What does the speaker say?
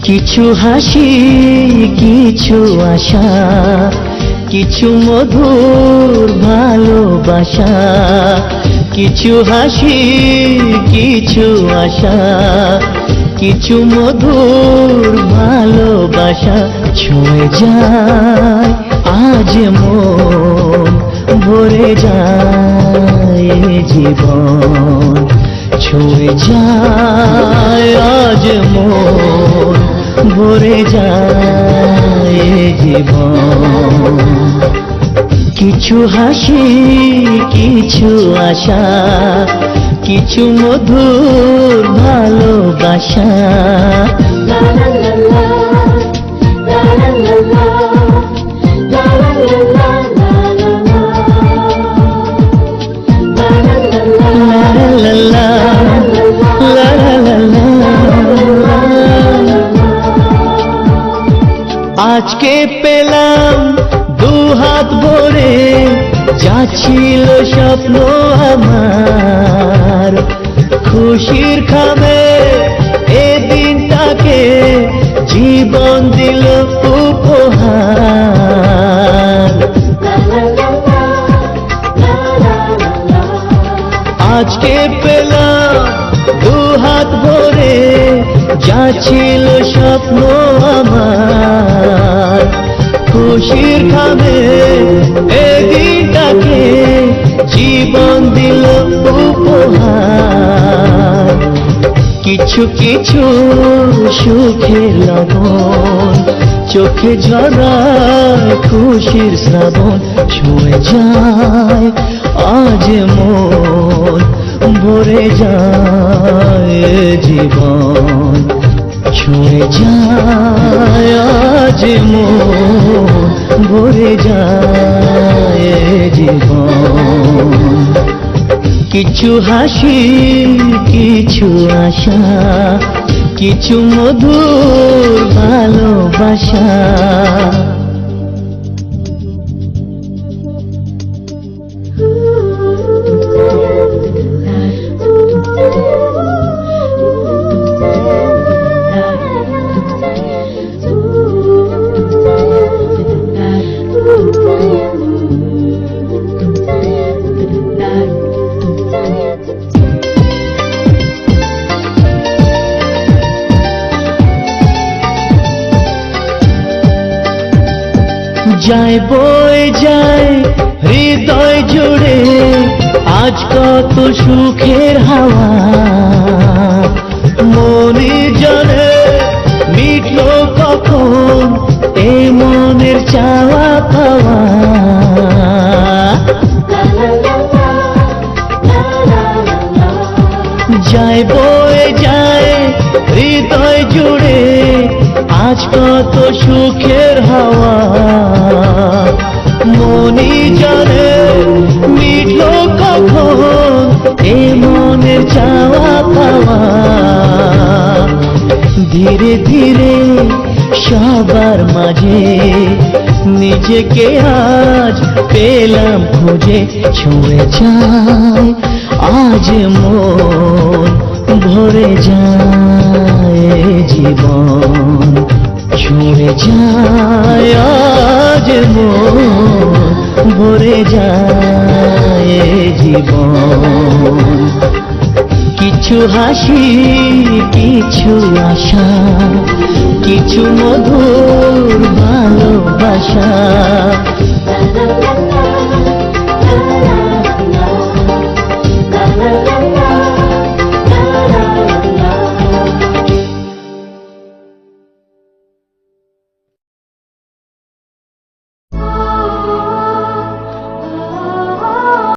কিছু হাসি, কিছু আশা, কিছু মধুর ভালোবাসা। কিছু হাসি, কিছু আশা, কিছু মধুর ভালোবাসা। ছুঁয়ে যায় আজ মন, ভরে যায় জীবন। ছুঁয়ে যায় আজ মন, ভরে যায় জীবন। কিছু হাসি, কিছু আশা, কিছু মধুর ভালোবাসা। আজকে পেলাম দুহাত ভরে, যা ছিল স্বপ্ন আমার। খুশির খামে এ দিনটাকে জীবন দিল উপহার। আজকে পেলাম দুহাত ভরে, যা ছিল স্বপ্ন আমার। খুশির খামে এ দিনটাকে জীবন দিল উপহার। কিছু কিছু সুখের লবণ, চোখে ঝরায় খুশির শ্রাবণ। ছুঁয়ে যায় আজ মন, ভরে যায় জীবন। ছুঁয়ে যায় আজ মন, ভরে যায় জীবন। কিছু হাসি, কিছু আশা, কিছু মধুর ভালোবাসা। যায় বয়ে যায় হৃদয় জুড়ে আজ কত সুখের হাওয়া। মনে জানে মিটলো কখন এই মনের চাওয়া পাওয়া। যায় বয়ে যায় হৃদয় জুড়ে আজ কত সুখের হাওয়া। মনি জানে মিটলো কখন এ মনের চাওয়া পাওয়া। ধীরে ধীরে সবার মাঝে নিজেকে আজ পেলাম খুঁজে। ছুঁয়ে যায় আজ মন, ভরে যায় জীবন। ছুঁয়ে যায় আজ মন, ভরে যায় জীবন। কিছু হাসি, কিছু আশা, কিছু মধুর ভালোবাসা।